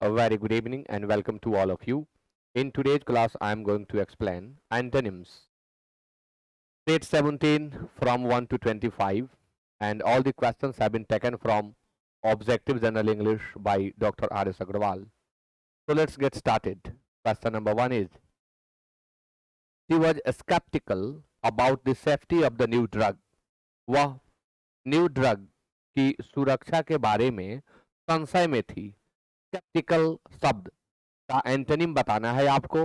A very good evening and welcome to all of you. In today's class, I am going to explain antonyms. Page 17 from 1 to 25, and all the questions have been taken from Objective General English by Dr. R.S. Agrawal. So let's get started. Question number 1 is: She was skeptical about the safety of the new drug. वह new drug की सुरक्षा के बारे में संशय में थी. Sceptical शब्द का एंटोनिम बताना है आपको.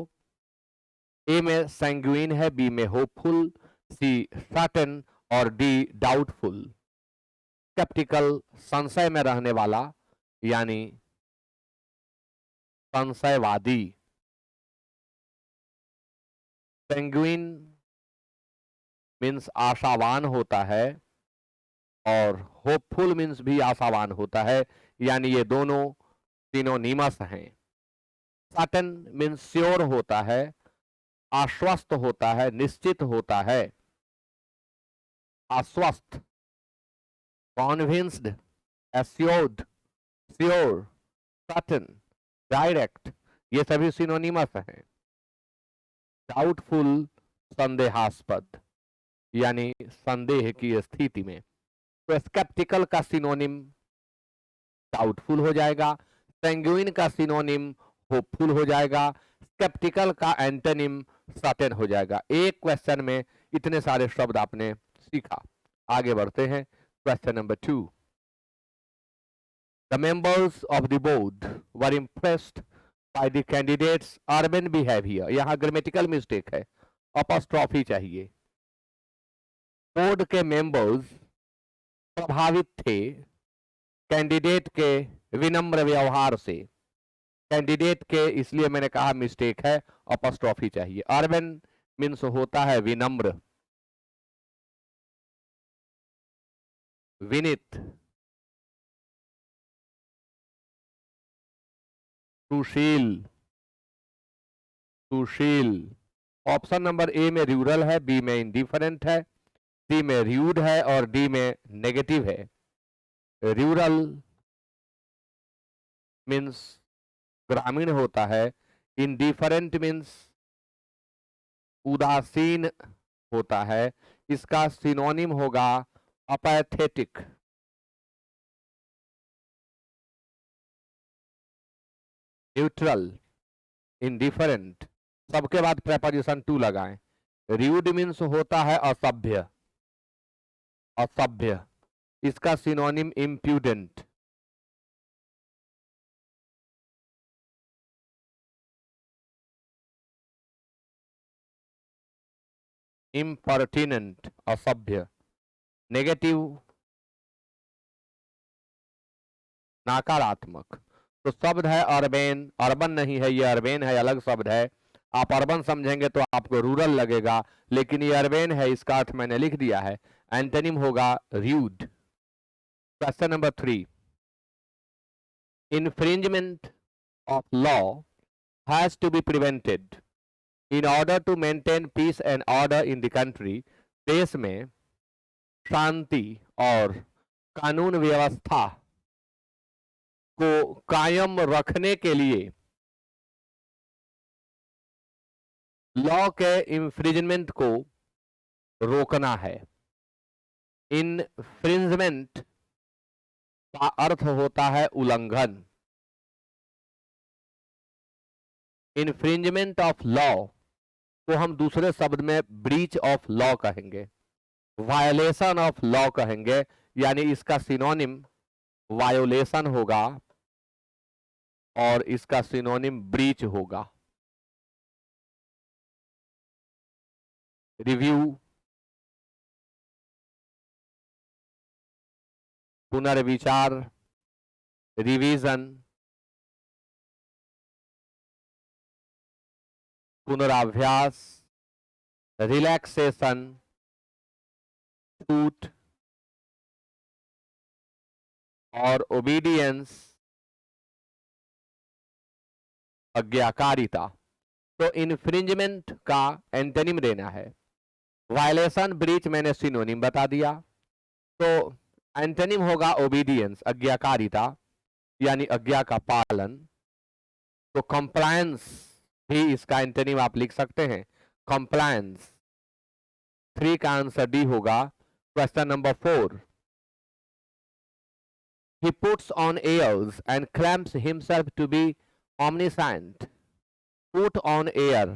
ए में सैंग्यूइन है, बी में होपफुल, सी सर्टेन और डी डाउटफुल. स्केप्टिकल संशय में रहने वाला यानी संशयवादी. सैंग्यूइन मीन्स आशावान होता है और होपफुल मीन्स भी आशावान होता है, यानी ये दोनों सिनोनिमस हैं. सर्टेन मीन्स श्योर होता है, आश्वस्त होता है, निश्चित होता है. आश्वस्त, convinced, assured, sure, certain, direct, ये सभी सिनोनिमस हैं. डाउटफुल संदेहास्पद यानी संदेह की स्थिति में. तो स्केप्टिकल का सिनोनिम डाउटफुल हो जाएगा, सैंग्यूइन का सिनोनिम होपफुल हो जाएगा, स्केप्टिकल का एंटोनिम सर्टेन हो जाएगा. एक क्वेश्चन में इतने सारे शब्द आपने सीखा. आगे बढ़ते हैं. Question number 2. The members of the board were impressed by the candidates' urban behavior. यहाँ ग्रामेटिकल मिस्टेक है, अपॉस्ट्रोफी चाहिए. बोर्ड के मेंबर्स प्रभावित थे कैंडिडेट के विनम्र व्यवहार से. कैंडिडेट के इसलिए मैंने कहा मिस्टेक है, अपॉस्ट्रोफी चाहिए. अर्बन मीन्स होता है विनम्र, विनित, सुशील, सुशील. ऑप्शन नंबर ए में रूरल है, बी में इंडिफरेंट है, सी में र्यूड है और डी में नेगेटिव है. रूरल मीन्स ग्रामीण होता है, इंडिफरेंट मीन्स उदासीन होता है. इसका सिनोनिम होगा अपैथेटिक. न्यूट्रल, इंडिफरेंट, सबके बाद प्रेपोजिशन टू लगाएं. र्यूड मीन्स होता है असभ्य, असभ्य. इसका सिनोनिम इम्प्यूडेंट. इम्पर्टिनेंट, असभ्य. नेगेटिव, नकारात्मक. तो शब्द है अर्बन. अर्बन नहीं है, ये अर्बन है, अलग शब्द है. आप अर्बन समझेंगे तो आपको रूरल लगेगा, लेकिन ये अर्बन है, इसका अर्थ मैंने लिख दिया है. एंटोनिम होगा rude. Question number 3. Infringement of law has to be prevented in order to maintain peace and order in the country. देश में शांति और कानून व्यवस्था को कायम रखने के लिए लॉ के इंफ्रिंजमेंट को रोकना है. इन्फ्रिंजमेंट का अर्थ होता है उल्लंघन. इन्फ्रिंजमेंट ऑफ लॉ को हम दूसरे शब्द में ब्रीच ऑफ लॉ कहेंगे, वायोलेशन ऑफ लॉ कहेंगे, यानी इसका सिनोनिम वायोलेशन होगा और इसका सिनोनिम ब्रीच होगा. रिव्यू, पुनर्विचार, रिवीजन, पुनराभ्यास, रिलैक्सेशन, छूट और ओबीडियंस, आज्ञाकारिता. तो इन्फ्रिंजमेंट का एंटोनिम देना है. वायलेशन, ब्रीच मैंने सिनोनिम बता दिया. तो एंटोनिम होगा ओबीडियंस, आज्ञाकारिता, यानी आज्ञा का पालन. तो कंप्लायंस भी इसका एंटोनिम आप लिख सकते हैं, कंप्लायंस। 3 का आंसर डी होगा। Question number 4, he puts on airs and claims himself to be omniscient। put on air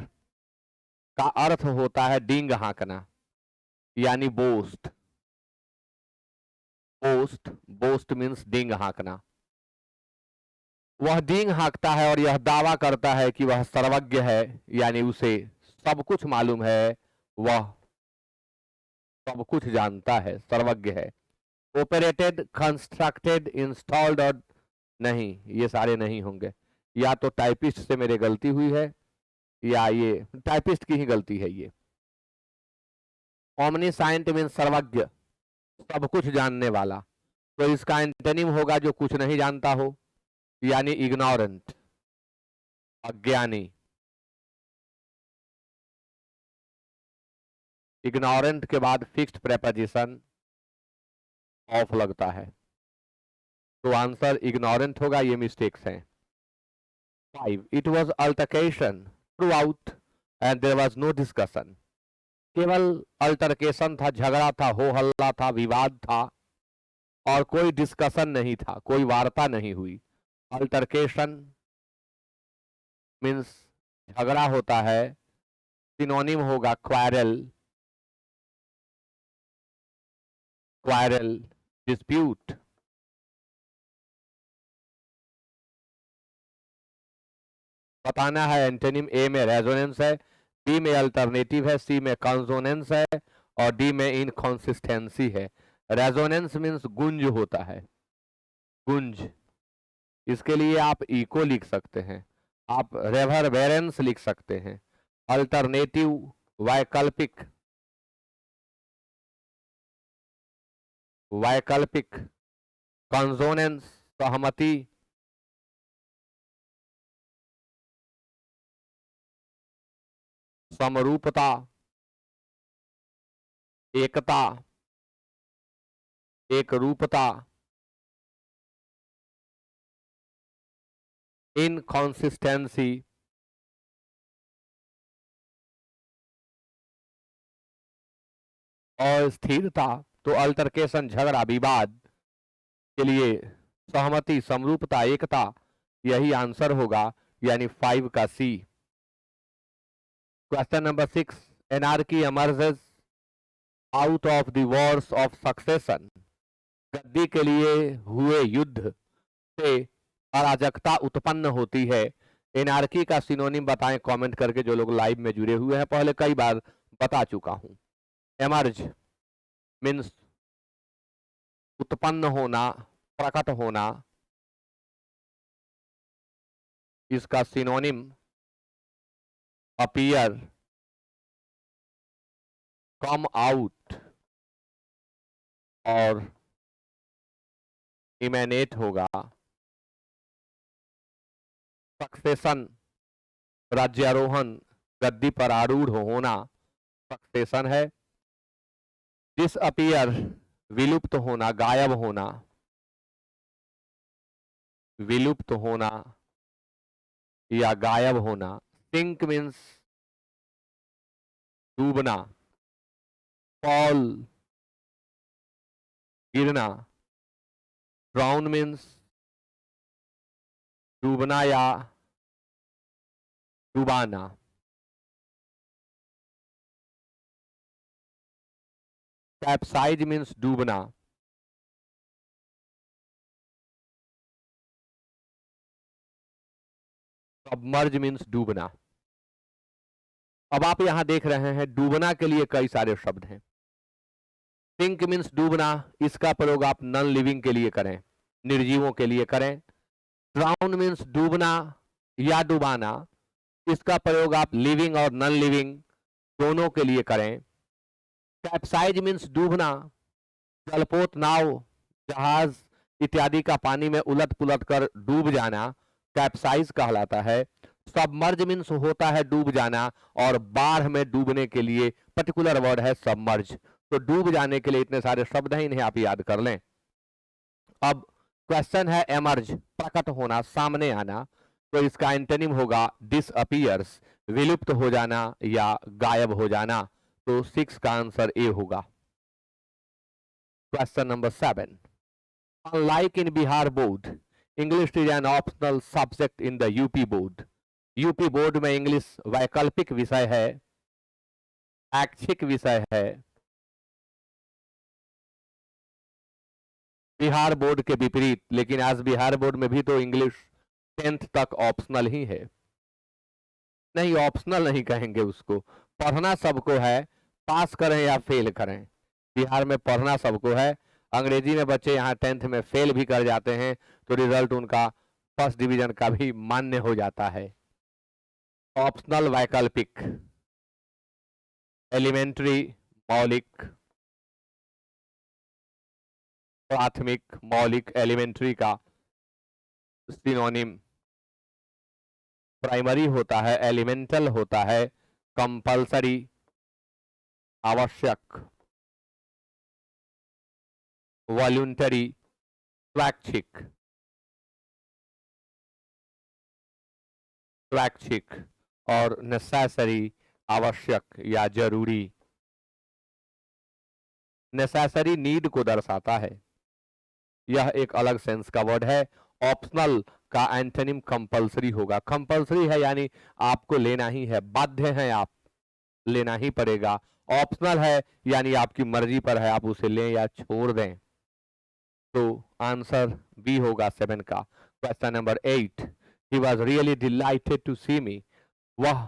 का अर्थ होता है डींग हाँकना, यानी बोस्ट। बोस्ट, बोस्ट मीन्स डींग हाँकना। वह डींग हाँकता है और यह दावा करता है कि वह सर्वज्ञ है, यानी उसे सब कुछ मालूम है, वह सब कुछ जानता है, सर्वज्ञ है। ऑपरेटेड, कंस्ट्रक्टेड, इंस्टॉल्ड और नहीं, ये सारे नहीं होंगे। या तो टाइपिस्ट से मेरे गलती हुई है या ये टाइपिस्ट की ही गलती है ये। ओमनीसाइंट मीन्स सर्वज्ञ, सब कुछ जानने वाला। तो इसका एंटोनिम होगा जो कुछ नहीं जानता हो, यानी इग्नोरेंट, अज्ञानी। इग्नोरेंट के बाद फिक्स्ड प्रेपोजिशन ऑफ लगता है, तो आंसर इग्नोरेंट होगा, ये मिस्टेक्स हैं। 5, it was altercation throughout and there was no discussion. केवल अल्टरकेशन था, झगड़ा था, हो हल्ला था, विवाद था और कोई डिस्कशन नहीं था, कोई वार्ता नहीं हुई। अल्टरकेशन मीन्स झगड़ा होता है, सिनोनिम होगा क्वारल, क्वारल, डिस्प्यूट। बताना है एंटोनिम। ए में रेजोनेंस है, बी में अल्टरनेटिव है, सी में कंसोनेंस है और डी में इनकॉन्सिस्टेंसी है। रेजोनेंस मीन्स गुंज होता है, गुंज। इसके लिए आप इको लिख सकते हैं, आप रेवरबेरेंस लिख सकते हैं। अल्टरनेटिव, वैकल्पिक, वैकल्पिक। कंसोनेंस, सहमति। समरूपता, एकता, एक रूपता। इनकॉन्सिस्टेंसी, अस्थिरता। तो अल्टरकेशन, झगड़ा, विवाद के लिए सहमति, समरूपता, एकता, यही आंसर होगा, यानी 5 का C. Question number 6, anarchy emerges out of the wars of succession. गद्दी के लिए हुए युद्ध से अराजकता उत्पन्न होती है। एनार्की का सिनोनिम बताएं कमेंट करके, जो लोग लाइव में जुड़े हुए हैं, पहले कई बार बता चुका हूं। एमर्ज मीन्स उत्पन्न होना, प्रकट होना। इसका सिनोनिम अपीयर, कम आउट और इमेनेट होगा। सक्सेशन, राज्यारोहण, गद्दी पर आरूढ़ होना सक्सेशन है। डिसअपीयर, विलुप्त होना, गायब होना, विलुप्त होना या गायब होना। सिंक मीन्स डूबना, फॉल, गिरना। ड्राउन मीन्स डूबना या डुबाना। कैप्साइज मीन्स डूबना। सबमर्ज मीन्स डूबना। अब आप यहां देख रहे हैं डूबना के लिए कई सारे शब्द हैं। सिंक मीन्स डूबना, इसका प्रयोग आप नॉन लिविंग के लिए करें, निर्जीवों के लिए करें। ड्राउन मीन्स डूबना या डुबाना, इसका प्रयोग आप लिविंग और नॉन लिविंग दोनों के लिए करें। कैप्साइज मीन्स डूबना, जलपोत, नाव, जहाज इत्यादि का पानी में उलट पुलट कर डूब जाना कैप्साइज कहलाता है। सबमर्ज मीन्स होता है डूब जाना, और बाढ़ में डूबने के लिए पर्टिकुलर वर्ड है सबमर्ज। तो डूब जाने के लिए इतने सारे शब्द हैं, इन्हें आप याद कर लें। अब क्वेश्चन है एमर्ज, प्रकट होना, सामने आना। तो इसका एंटोनिम होगा डिसअपियर्स, विलुप्त हो जाना या गायब हो जाना। तो 6 का आंसर ए होगा। Question number 7, unlike in Bihar board, English is an optional subject in the UP board. UP board में इंग्लिश वैकल्पिक विषय है, ऐच्छिक विषय है। बिहार बोर्ड के विपरीत, लेकिन आज बिहार बोर्ड में भी तो इंग्लिश 10th तक ऑप्शनल ही है। नहीं, ऑप्शनल नहीं कहेंगे उसको, पढ़ना सबको है, पास करें या फेल करें। बिहार में पढ़ना सबको है। अंग्रेजी में बच्चे यहाँ 10th में फेल भी कर जाते हैं तो रिजल्ट उनका फर्स्ट डिवीजन का भी मान्य हो जाता है। ऑप्शनल वैकल्पिक, एलिमेंट्री मौलिक, प्राथमिक मौलिक एलिमेंट्री का सिनोनिम प्राइमरी होता है, एलिमेंटल होता है, कंपलसरी आवश्यक, वॉल्यूंटरी स्वैच्छिक, स्वैच्छिक और नेसेसरी आवश्यक या जरूरी। नेसेसरी नीड को दर्शाता है, यह एक अलग सेंस का वर्ड है। ऑप्शनल का एंटोनिम कंपलसरी होगा। कंपलसरी है यानी आपको लेना ही है, बाध्य हैं आप, लेना ही पड़ेगा। ऑप्शनल है यानी आपकी मर्जी पर है, आप उसे लें या छोड़ दें। तो आंसर बी होगा 7 का। Question number 8, he was really delighted to see me, वह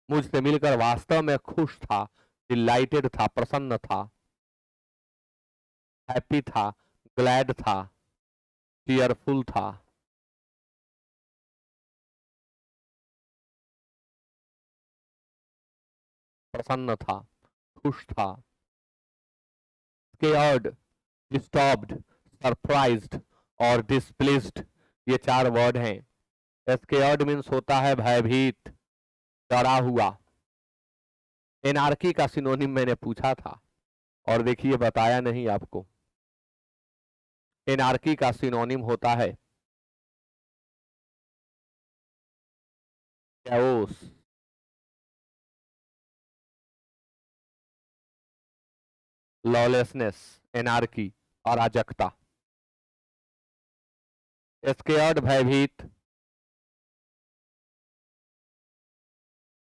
मुझसे मिलकर वास्तव में खुश था, डिलाइटेड था, प्रसन्न था, हैप्पी था, ग्लैड था, चीयरफुल था। प्रसन्न था, खुश था। स्केयर्ड, डिस्टर्ब्ड, सरप्राइज्ड और डिस्प्लेस्ड, ये 4 वर्ड हैं। स्केयर्ड मीन्स होता है भयभीत, डरा हुआ। एनार्की का सिनोनिम मैंने पूछा था और देखिए बताया नहीं आपको। एनार्की का सिनोनिम होता है कैओस, लॉलेसनेस, एनार्की, अराजकता। स्केयर्ड भयभीत,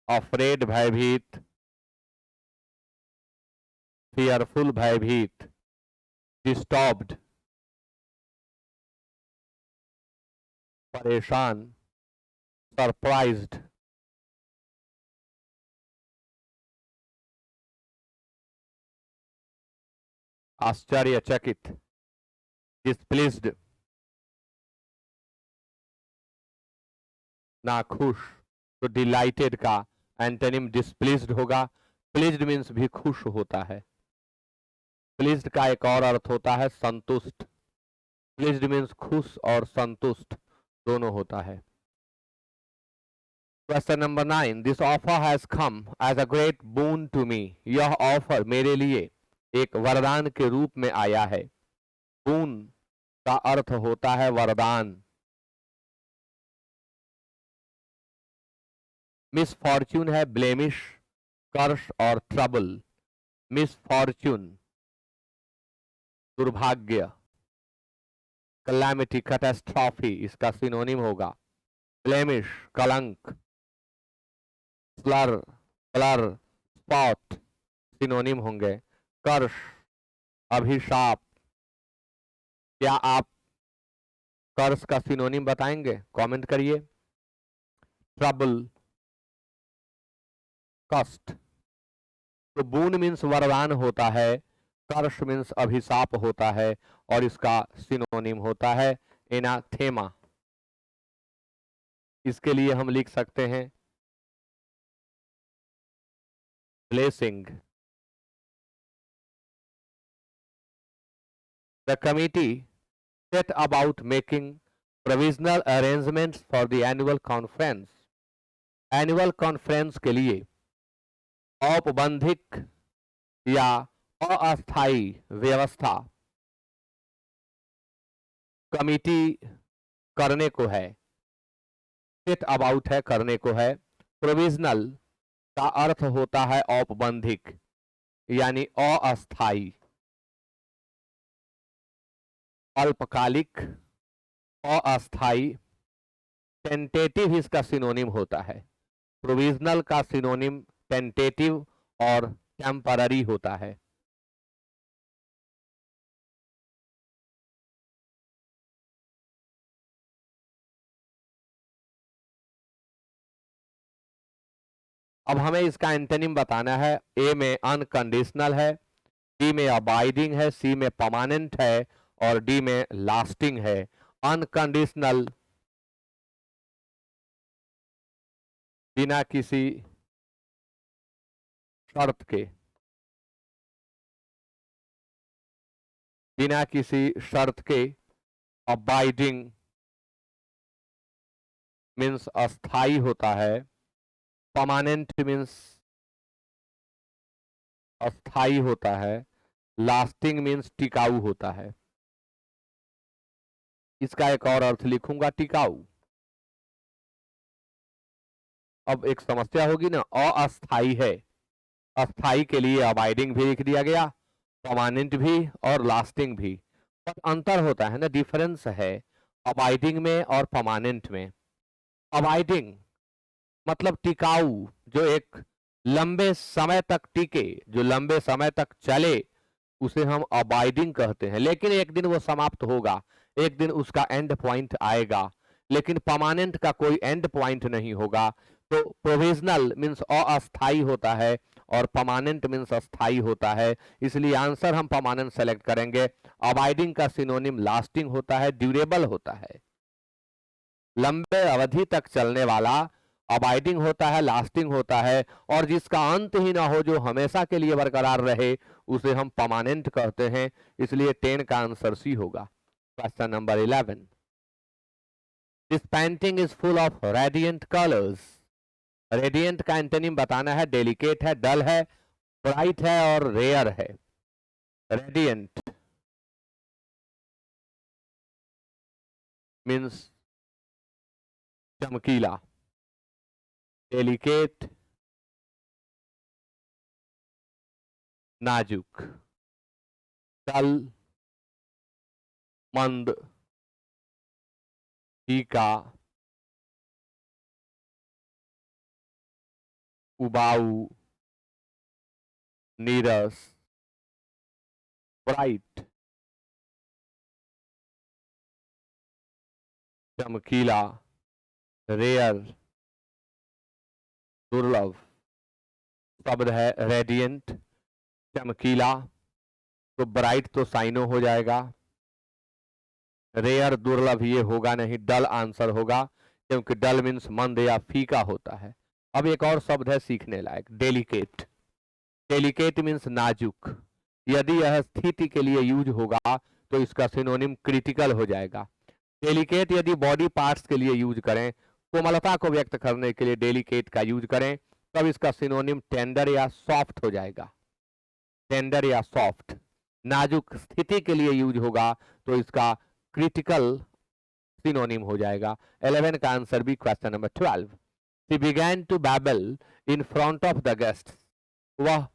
अफ्रेड भयभीत, फियरफुल भयभीत, डिस्टर्ब्ड परेशान, सरप्राइज्ड आश्चर्यचकित, डिस्प्लेस्ड नाखुश। तो डिलाइटेड का एंटोनिम डिस्प्लेस्ड होगा। प्लीज्ड मीन्स भी खुश होता है। प्लीज्ड का एक और अर्थ होता है संतुष्ट। प्लीज्ड मीन्स खुश और संतुष्ट दोनों होता है। Question number 9, this offer has come as a great boon to me, यह ऑफर मेरे लिए एक वरदान के रूप में आया है। बून का अर्थ होता है वरदान। मिसफॉर्च्यून है ब्लेमिश, कर्ष और ट्रबल। मिसफॉर्च्यून दुर्भाग्य, कैलेमिटी कैटास्ट्रॉफी इसका सिनोनिम होगा। ब्लेमिश कलंक, स्लर ब्लर स्पॉट सिनोनिम होंगे। कर्ष अभिशाप। क्या आप कर्ष का सिनोनिम बताएंगे? कमेंट करिए। ट्रबल कष्ट। तो बून मीन्स वरदान होता है, कर्ष मीन्स अभिशाप होता है और इसका सिनोनिम होता है एनाथेमा। इसके लिए हम लिख सकते हैं blessing. The committee set about making provisional arrangements for the annual conference। Annual conference के लिए औपबंधिक या अस्थायी व्यवस्था कमिटी करने को है। सेट अबाउट है, करने को है। प्रोविजनल का अर्थ होता है औपबंधिक यानी अस्थाई, अल्पकालिक, अस्थाई। टेंटेटिव इसका सिनोनिम होता है। प्रोविजनल का सिनोनिम टेंटेटिव और टेम्पररी होता है। अब हमें इसका एंटोनिम बताना है। ए में अनकंडीशनल है, बी में अबाइडिंग है, सी में परमानेंट है और डी में लास्टिंग है। अनकंडीशनल बिना किसी शर्त के, बिना किसी शर्त के। अबाइडिंग मीन्स अस्थाई होता है, परमानेंट मीन्स अस्थाई होता है, लास्टिंग मीन्स टिकाऊ होता है। इसका एक और अर्थ लिखूंगा, टिकाऊ। अब एक समस्या होगी ना, अस्थाई है, अस्थाई के लिए अबाइडिंग भी लिख दिया गया, परमानेंट भी और लास्टिंग भी। पर अंतर होता है ना, डिफरेंस है अबाइडिंग में और परमानेंट में। अबाइडिंग मतलब टिकाऊ, जो एक लंबे समय तक टिके, जो लंबे समय तक चले, उसे हम अबाइडिंग कहते हैं। लेकिन एक दिन वो समाप्त होगा, एक दिन उसका एंड पॉइंट आएगा, लेकिन परमानेंट का कोई एंड पॉइंट नहीं होगा। तो प्रोविजनल मीन्स अस्थाई होता है और परमानेंट मीन्स अस्थाई होता है, इसलिए आंसर हम परमानेंट सेलेक्ट करेंगे। अबाइडिंग का सिनोनिम लास्टिंग होता है, ड्यूरेबल होता है, लंबे अवधि तक चलने वाला अबाइडिंग होता है, लास्टिंग होता है। और जिसका अंत ही ना हो, जो हमेशा के लिए बरकरार रहे, उसे हम परमानेंट कहते हैं। इसलिए 10 का आंसर सी होगा। Question number 11, this painting is full of radiant colours. Radiant का एंटोनिम बताना है। डेलिकेट है, डल है, ब्राइट है और रेयर है। रेडियंट मीन्स चमकीला, डेलिकेट नाजुक, डल मंद, फीका उबाऊ, नीरस, ब्राइट चमकीला, रेयर दुर्लभ। शब्द है रेडियंट, चमकीला, तो ब्राइट तो साइनो हो जाएगा, रेयर दुर्लभ ये होगा नहीं, डल आंसर होगा, क्योंकि डल मीन्स मंद या फीका होता है। अब एक और शब्द है सीखने लायक, डेलिकेट। डेलिकेट मीन्स नाजुक। यदि यह स्थिति के लिए यूज होगा तो इसका सिनोनिम क्रिटिकल हो जाएगा। डेलिकेट यदि बॉडी पार्ट्स के लिए यूज करें, कोमलता को व्यक्त करने के लिए डेलिकेट का यूज करें, तब इसका सिनोनिम टेंडर या सॉफ्ट हो जाएगा। टेंडर या सॉफ्ट। नाजुक स्थिति के लिए यूज होगा तो इसका क्रिटिकल सिनोनिम हो जाएगा। 11 का आंसर भी। Question number 12, she began to babble in front of the guest. वह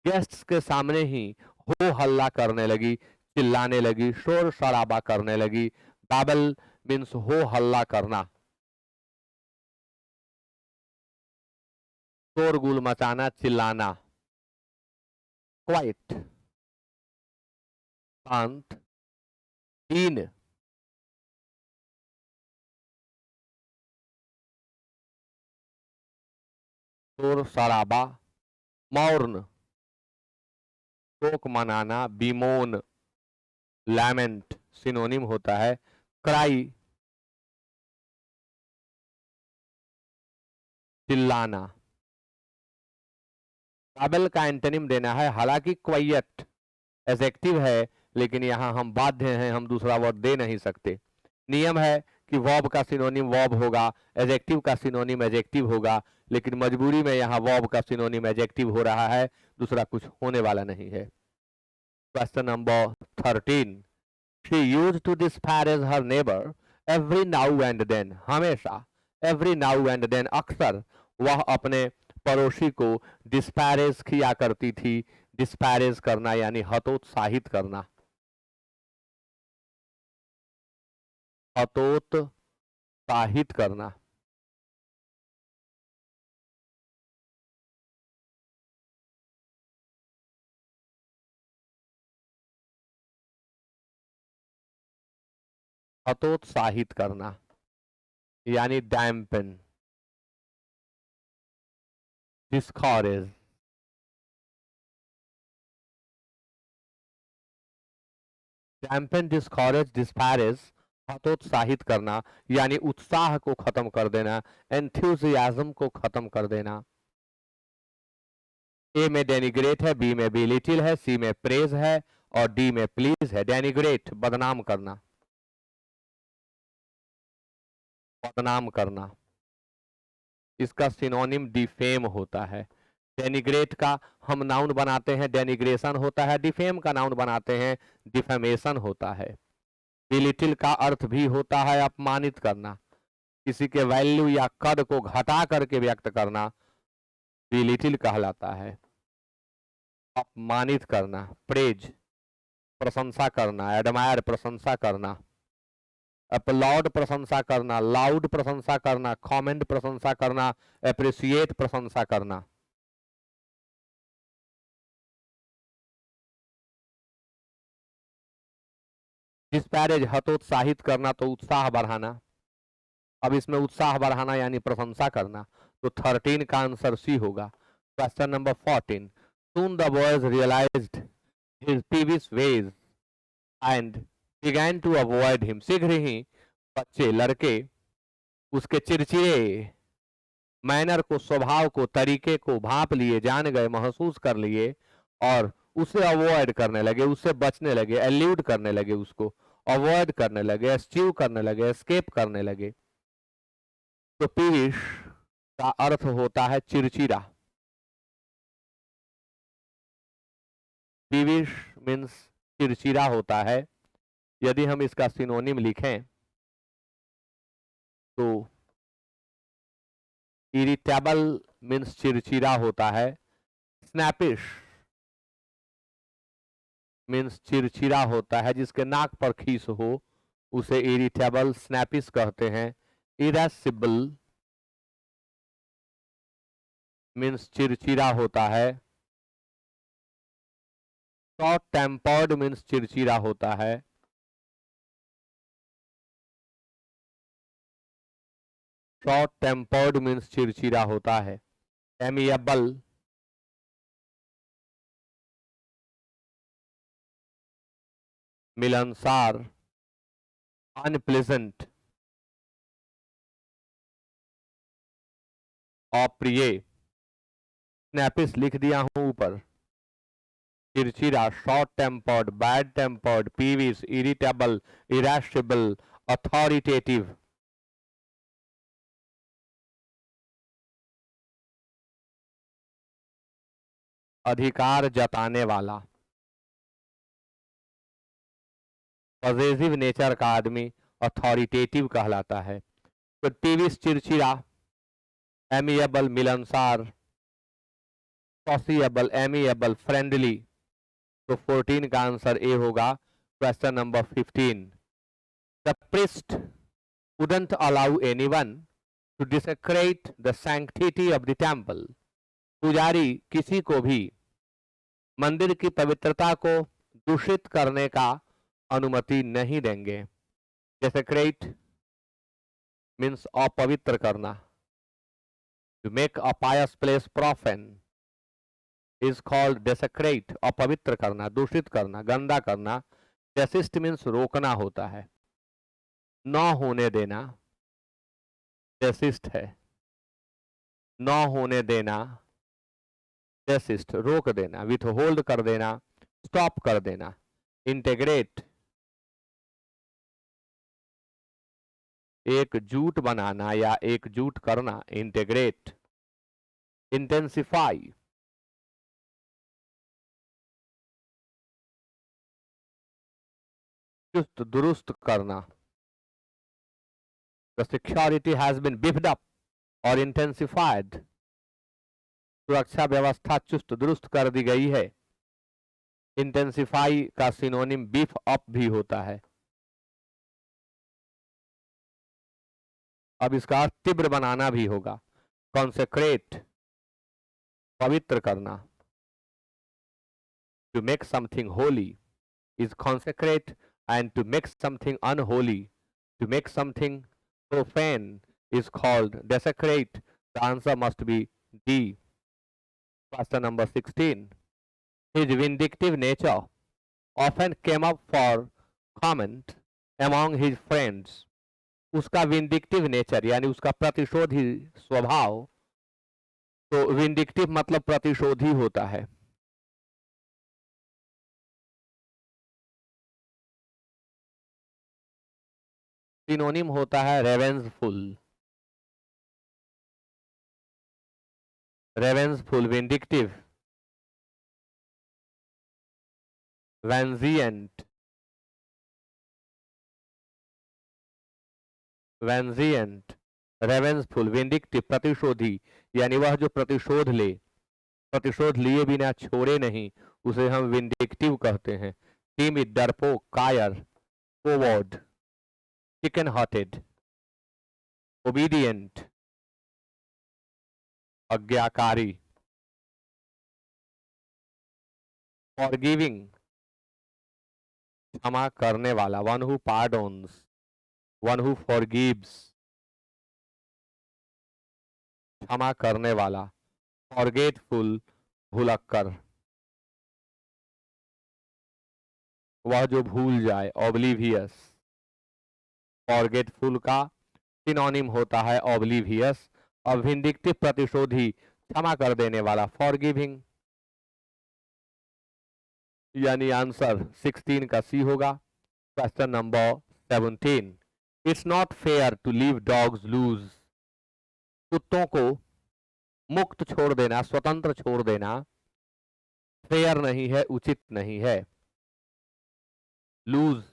गेस्ट्स के सामने ही हो हल्ला करने लगी, चिल्लाने लगी, शोर शराबा करने लगी। बैबल मीन्स हो हल्ला करना, शोरगुल मचाना, चिल्लाना। क्वाइट शांत, इन शोर शराबा, मौन शोक मनाना, बीमोन लैमेंट सिनोनिम होता है, क्राई चिल्लाना। बैबल का एंटोनिम देना है। हालांकि क्वाइट एडजेक्टिव है, लेकिन यहां हम बाध्य हैं, हम दूसरा वर्ड दे नहीं सकते। नियम है कि वर्ब का सिनोनिम वर्ब होगा, एडजेक्टिव का सिनोनिम एडजेक्टिव होगा, लेकिन मजबूरी में यहाँ वर्ब का सिनोनिम एडजेक्टिव हो रहा है, दूसरा कुछ होने वाला नहीं है। Question number 13, she used to disparage her neighbour every now and then. हमेशा एवरी नाउ एंड देन, अक्सर वह अपने पड़ोसी को डिस्पैरेज किया करती थी। डिस्पैरेज करना यानी हतोत्साहित करना, हतोत्साहित करना। हतोत्साहित करना यानी dampen, discourage. Dampen, discourage, disparage, हतोत्साहित करना यानी उत्साह को खत्म कर देना, एंथुजियाज्म को खत्म कर देना। ए में डेनिग्रेट है, बी में बिलिटिल है, सी में प्रेज है और डी में प्लीज है। डेनिग्रेट बदनाम करना, बदनाम करना, इसका सिनोनिम डिफेम होता है। डेनिग्रेट का हम नाउन बनाते हैं डेनिग्रेशन होता है, डिफेम का नाउन बनाते हैं डिफेमेशन होता है। बिलिटिल का अर्थ भी होता है अपमानित करना, किसी के वैल्यू या कद को घटा करके व्यक्त करना बिलिटिल कहलाता है। अपमानित करना, प्रेज प्रशंसा करना, एडमायर प्रशंसा करना, अपलॉड प्रशंसा करना, लाउड प्रशंसा करना, कमेंट प्रशंसा करना, एप्रिसिएट प्रशंसा करना। डिस्पैरेज हतोत्साहित करना तो उत्साह बढ़ाना। अब इसमें उत्साह बढ़ाना यानी प्रशंसा करना, तो 13 का आंसर सी होगा। Question number 14, soon the boys realized his peevish ways and began to avoid him। शीघ्र ही बच्चे लड़के उसके चिड़चिड़े मैनर को, स्वभाव को, तरीके को भाप लिए, जान गए, महसूस कर लिए और उसे अवॉइड करने लगे, उससे बचने लगे, एल्यूड करने लगे, उसको अवॉइड करने लगे, एस्क्यू करने लगे, एस्केप करने लगे। तो पीयूष का अर्थ होता है चिड़चिड़ा। पीयूष मीन्स चिड़चिड़ा होता है। यदि हम इसका सिनोनिम लिखें तो इरिटेबल मीन्स चिड़चिड़ा होता है। स्नैपिश मीन्स चिड़चिड़ा होता है, जिसके नाक पर खीस हो उसे इरिटेबल स्नैपिश कहते हैं। इरेसिबल मीन्स चिड़चिड़ा होता है। शॉर्ट टेम्पर्ड मीन्स चिड़चिड़ा होता है। शॉर्ट टेम्पर्ड मीन्स चिड़चिड़ा होता है। एमिएबल मिलनसार, अनप्लेजेंट अप्रिय। स्नैपिश लिख दिया हूं ऊपर। चिड़चिड़ा, short tempered, bad tempered, peevish, irritable, irascible, authoritative. अधिकार जताने वाला, पॉजिटिव नेचर का आदमी अथॉरिटेटिव कहलाता है। तो पीविश चिड़चिड़ा, एमिएबल मिलनसार, सॉसिएबल एमिएबल फ्रेंडली। तो 14 का आंसर ए होगा। Question number 15, the priest wouldn't allow anyone to desecrate the sanctity of the temple। पुजारी किसी को भी मंदिर की पवित्रता को दूषित करने का अनुमति नहीं देंगे। desecrate मीन्स अपवित्र करना। to make a pious place profane is called desecrate। अपवित्र करना, दूषित करना, गंदा करना। desist मीन्स रोकना होता है, न होने देना, desist है। न होने देना, desist रोक देना, withhold कर देना, स्टॉप कर देना। इंटेग्रेट एकजुट बनाना या एकजुट करना, इंटेग्रेट। इंटेंसिफाई चुस्त दुरुस्त करना। The security has been beefed up और इंटेंसिफाइड, सुरक्षा व्यवस्था चुस्त दुरुस्त कर दी गई है। इंटेंसिफाई का सिनोनिम बीफ अप भी होता है। अब इसका अर्थ तीव्र बनाना भी होगा। कॉन्सेक्रेट, पवित्र करना। To make something holy is consecrate, and to make something unholy, to make something profane is called desecrate. The answer must be D. Question number 16. His vindictive nature often came up for comment among his friends. उसका vindictive nature यानी उसका प्रतिशोधी स्वभाव, तो vindictive मतलब प्रतिशोधी होता है। Synonym होता है रेवेंजफुल। रेवेंजफुल, विंडिक्टिव, वेंजिएंट, वेंजिएंट, रेवेंजफुल, विंडिक्टिव, प्रतिशोधी, यानी वह जो प्रतिशोध ले, प्रतिशोध लिए बिना छोड़े नहीं, उसे हम विंडिक्टिव कहते हैं। टीमिड, डरपोक, कायर, कोवर्ड, चिकन हार्टेड, ओबीडियंट, आज्ञाकारी, फॉरगिविंग, क्षमा करने वाला, one who pardons, one who forgives, क्षमा करने वाला। फॉरगेटफुल, भुलक्कर, वह जो भूल जाए, ऑब्लिवियस। फॉरगेटफुल का सिनोनिम होता है ऑब्लिवियस। और विंडिक्टिव प्रतिशोधी, क्षमा कर देने वाला, फॉरगिविंग। यानी आंसर 16 का सी होगा। Question number 17. It's not fair to leave dogs loose, कुत्तों को मुक्त छोड़ देना, स्वतंत्र छोड़ देना फेयर नहीं है, उचित नहीं है। लूज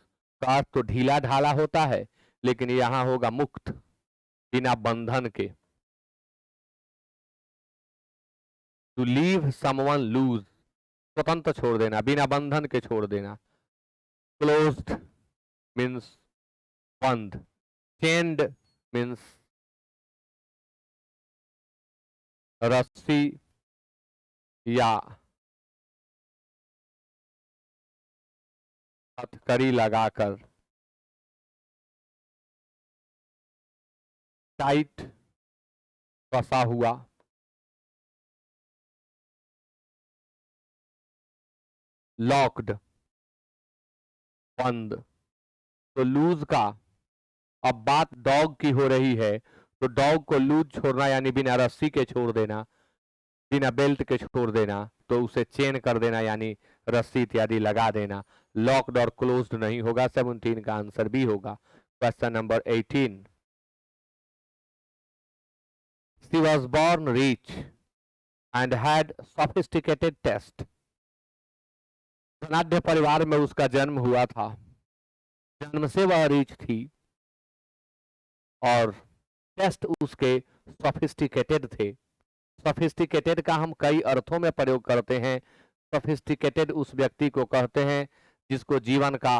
का अर्थ तो ढीला ढाला होता है, लेकिन यहां होगा मुक्त, बिना बंधन के। टू लीव समवन लूज, स्वतंत्र छोड़ देना, बिना बंधन के छोड़ देना। क्लोज्ड मीन्स बंद, चेन्ड मीन्स रस्सी या हथकड़ी लगाकर। टाइट, कसा हुआ। लॉक्ड, बंद। तो लूज का, अब बात डॉग की हो रही है, तो डॉग को लूज छोड़ना यानी बिना रस्सी के छोड़ देना, बिना बेल्ट के छोड़ देना, तो उसे चेन कर देना यानी रस्सी इत्यादि लगा देना। लॉक्ड और क्लोज्ड नहीं होगा, 17 का आंसर भी होगा। Question number 18. She was born rich and had sophisticated taste. धनाढ्य परिवार में उसका जन्म हुआ था, जन्म से वह रिच थी और टेस्ट उसके सोफिस्टिकेटेड थे। सोफिस्टिकेटेड का हम कई अर्थों में प्रयोग करते हैं। सोफिस्टिकेटेड उस व्यक्ति को कहते हैं जिसको जीवन का,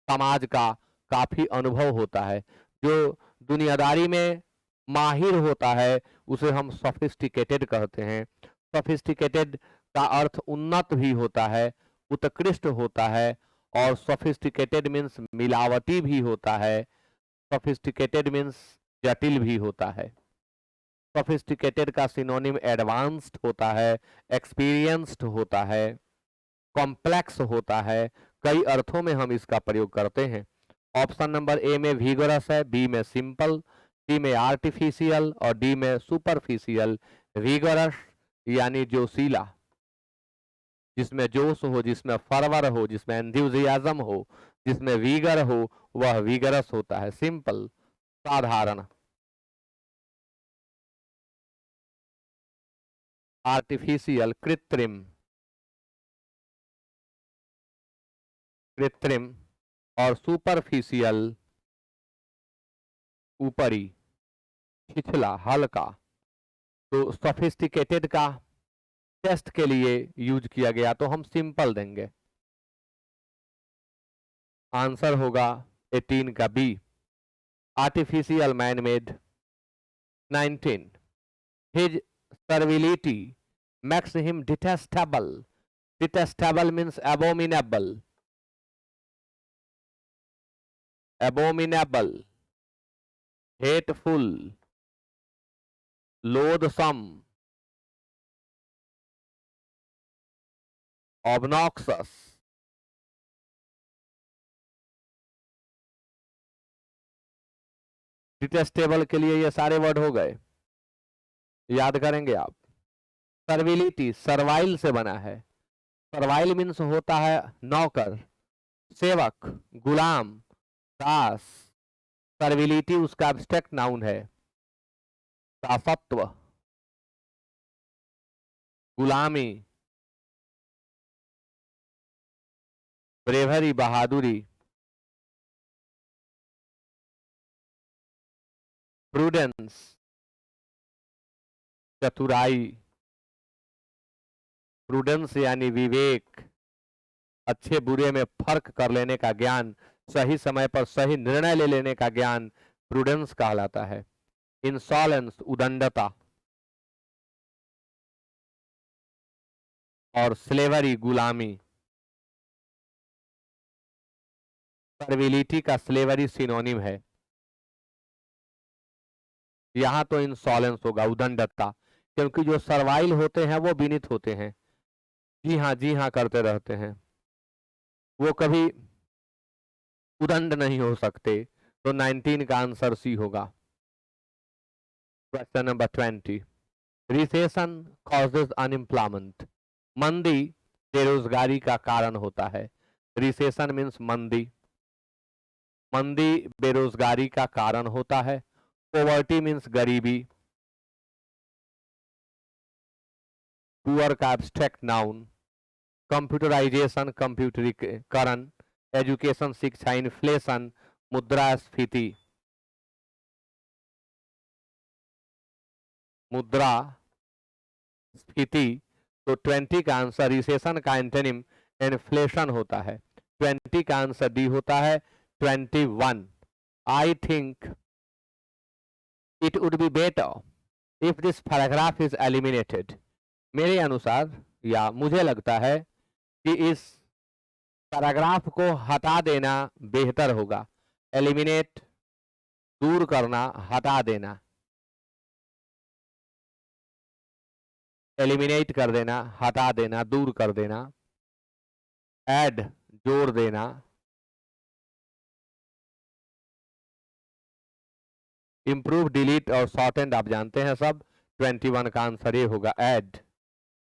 समाज का काफी अनुभव होता है, जो दुनियादारी में माहिर होता है, उसे हम सोफिस्टिकेटेड कहते हैं। सोफिस्टिकेटेड का अर्थ उन्नत भी होता है, उत्कृष्ट होता है, और सोफिस्टिकेटेड मीन्स मिलावटी भी होता है। सोफिस्टिकेटेड मीन्स जटिल भी होता है। सोफिस्टिकेटेड का सिनोनिम एडवांस्ड होता है, एक्सपीरियंस्ड होता है, कॉम्प्लेक्स होता है। कई अर्थों में हम इसका प्रयोग करते हैं। ऑप्शन नंबर ए में विगोरस है, बी में सिंपल, सी में आर्टिफिशियल और डी में सुपरफिशियल। विगोरस यानी जोशीला, जिसमें जोश हो, जिसमें फरवर हो, जिसमें एंथुजियाज्म हो, जिसमें वीगर हो, वह विगरस होता है। सिंपल, साधारण। आर्टिफिशियल, कृत्रिम, कृत्रिम। और सुपरफिशियल, ऊपरी, छिछला, हल्का। तो सोफिस्टिकेटेड का टेस्ट के लिए यूज किया गया, तो हम सिंपल देंगे। आंसर होगा 18 का B, artificial man made. 19, his servility makes him detestable. Detestable means abominable. Abominable, hateful, loathsome, obnoxious। Detestable के लिए ये सारे वर्ड हो गए, याद करेंगे आप। सर्विलिटी सर्वाइल से बना है। सर्वाइल मीन्स होता है नौकर, सेवक, गुलाम, दास। सर्विलिटी उसका एब्स्ट्रैक्ट नाउन है। दासत्व, गुलामी, ब्रेवरी, बहादुरी। प्रूडेंस, चतुराई। प्रूडेंस यानी विवेक, अच्छे बुरे में फर्क कर लेने का ज्ञान, सही समय पर सही निर्णय ले लेने का ज्ञान प्रूडेंस कहलाता है। इंसॉलेंस, उदंडता। और स्लेवरी, गुलामी। सर्विलिटी का स्लेवरी सिनोनिम है। यहां तो इंसॉलेंस होगा, उदंडता, क्योंकि जो सर्वाइल होते हैं वो विनीत होते हैं, जी हाँ करते रहते हैं, वो कभी उदंड नहीं हो सकते। तो 19 का आंसर सी होगा। Question number 20, recession causes unemployment. मंदी बेरोजगारी का कारण होता है। रिसेशन मीन्स मंदी, मंदी बेरोजगारी का कारण होता है। पोवर्टी मीन्स गरीबी, पुअर का एब्स्ट्रैक्ट नाउन। कंप्यूटराइजेशन कंप्यूटरीकरण, एजुकेशन शिक्षा, इन्फ्लेशन मुद्रास्फीति, मुद्रास्फीति। तो 20 का आंसर, रिसेशन का एंटोनिम इन्फ्लेशन होता है। 20 का आंसर डी होता है। 21, I think it would be better if this paragraph is eliminated. मेरे अनुसार या मुझे लगता है कि इस पैराग्राफ को हटा देना बेहतर होगा। एलिमिनेट, दूर करना, हटा देना। एलिमिनेट कर देना, हटा देना, दूर कर देना। ऐड, जोड़ देना। इंप्रूव, डिलीट और शॉर्टेंड आप जानते हैं सब। 21 का आंसर ये होगा, ऐड।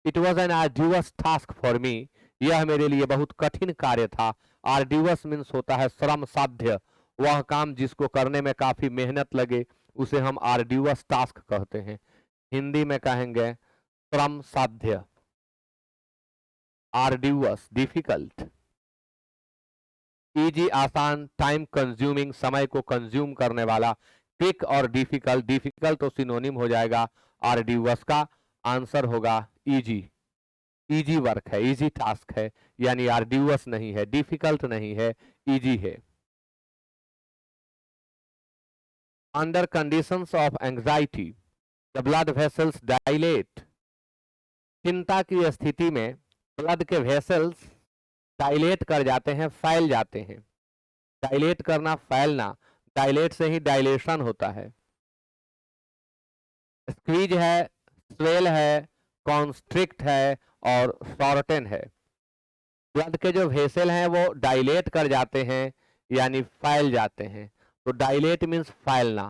It was an arduous task for me. यह मेरे लिए बहुत कठिन कार्य था। आर्ड्यूअस मीन्स होता है श्रम साध्य, वह काम जिसको करने में काफी मेहनत लगे उसे हम आर्ड्यूअस टास्क कहते हैं। हिंदी में कहेंगे श्रम साध्य। आर्ड्यूअस, डिफिकल्ट। इजी, आसान। टाइम कंज्यूमिंग, समय को कंज्यूम करने वाला। क्विक और डिफिकल्ट, डिफिकल्ट तो सिनोनिम हो जाएगा आर्ड्यूअस का। आंसर होगा इजी। इजी वर्क है, इजी टास्क है, यानी आर्ड्यूअस नहीं है, डिफिकल्ट नहीं है, इजी है। Under conditions of anxiety the blood vessels dilate. चिंता की स्थिति में ब्लड के वेसल्स डायलेट कर जाते हैं, फैल जाते हैं। डायलेट करना, फैलना, डायलेट से ही डायलेशन होता है। स्क्वीज है, स्वेल है, कॉन्स्ट्रिक्ट है और शॉर्टेन है। ब्लड के जो वेसल हैं वो डायलेट कर जाते हैं, यानी फैल जाते हैं। तो डायलेट मीन्स फैलना।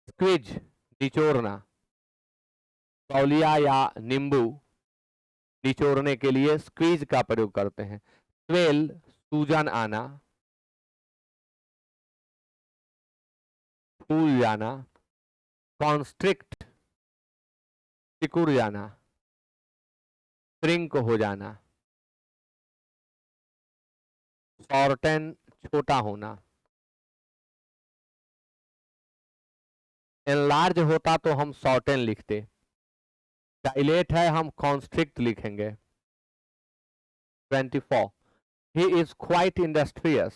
स्क्वीज, निचोड़ना। तौलिया या नींबू निचोड़ने के लिए स्क्वीज का प्रयोग करते हैं। स्वेल, सूजन आना, फूल जाना। कॉन्स्ट्रिक्ट, सिकुड़ जाना, श्रिंक हो जाना। शॉर्टेन, छोटा होना। एनलार्ज होता तो हम शॉर्टेन लिखते, डायलेट है हम कॉन्स्ट्रिक्ट लिखेंगे। 24 ही इज क्वाइट इंडस्ट्रियस,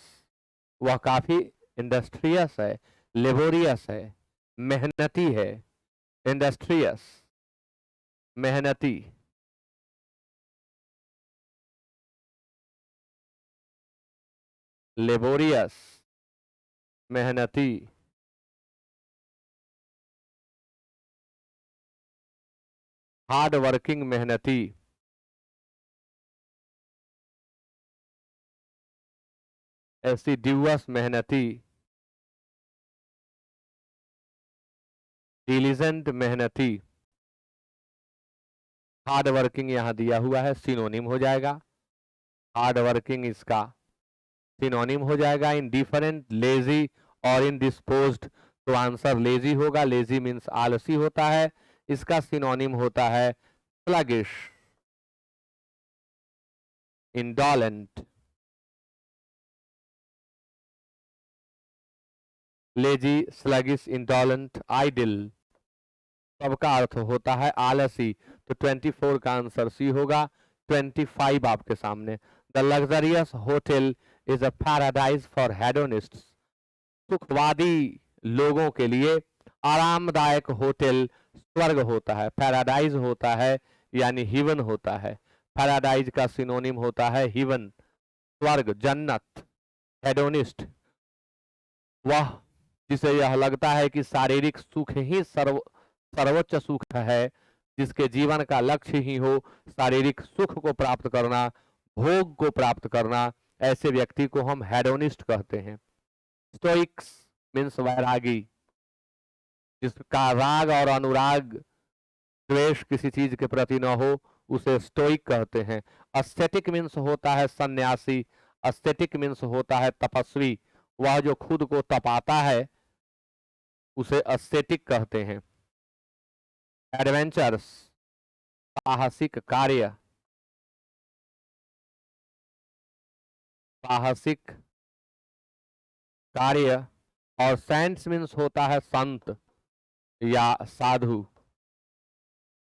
वह काफी इंडस्ट्रियस है, लेबोरियस है, मेहनती है, इंडस्ट्रियस मेहनती, लेबोरियस मेहनती, हार्ड वर्किंग मेहनती, एसिड्यूअस मेहनती, डिलीजेंट मेहनती। हार्ड वर्किंग यहाँ दिया हुआ है, सिनोनिम हो जाएगा, हार्ड वर्किंग इसका सिनोनिम हो जाएगा। इनडिफरेंट, लेजी और इनडिस्पोज्ड, तो आंसर लेजी होगा। लेजी मीन्स आलसी होता है, इसका सिनोनिम होता है sluggish, indolent. Lazy, sluggish, indolent, idle, सबका अर्थ होता है आलसी। तो 24 का आंसर सी होगा। 25 आपके सामने, the luxurious hotel is a paradise for hedonists, सुखवादी लोगों के लिए आरामदायक होटल स्वर्ग होता है, पैराडाइज होता है यानी हिवन होता है। पैराडाइज का सिनोनिम होता है हिवन, स्वर्ग, जन्नत। हेडोनिस्ट वह जिसे यह लगता है कि शारीरिक सुख ही सर्वोच्च सुख है, जिसके जीवन का लक्ष्य ही हो शारीरिक सुख को प्राप्त करना, भोग को प्राप्त करना, ऐसे व्यक्ति को हम हेडोनिस्ट कहते हैं। स्टोइक्स मीन्स वैरागी, जिसका राग और अनुराग, द्वेष किसी चीज के प्रति न हो, उसे स्टोइक कहते हैं। अस्सेटिक मीन्स होता है सन्यासी, अस्सेटिक मीन्स होता है तपस्वी, वह जो खुद को तपाता है उसे अस्सेटिक कहते हैं। एडवेंचर्स साहसिक कार्य, साहसिक कार्य। और सेंट्स मीन्स होता है संत या साधु,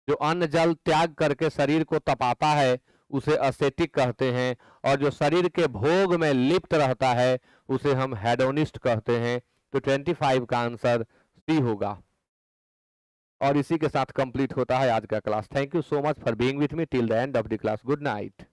जो अन्न जल त्याग करके शरीर को तपाता है उसे अस्सेटिक कहते हैं, और जो शरीर के भोग में लिप्त रहता है उसे हम हेडोनिस्ट कहते हैं। तो 25 का आंसर सी होगा। और इसी के साथ कंप्लीट होता है आज का class. Thank you so much for being with me till the end of the class. Good night.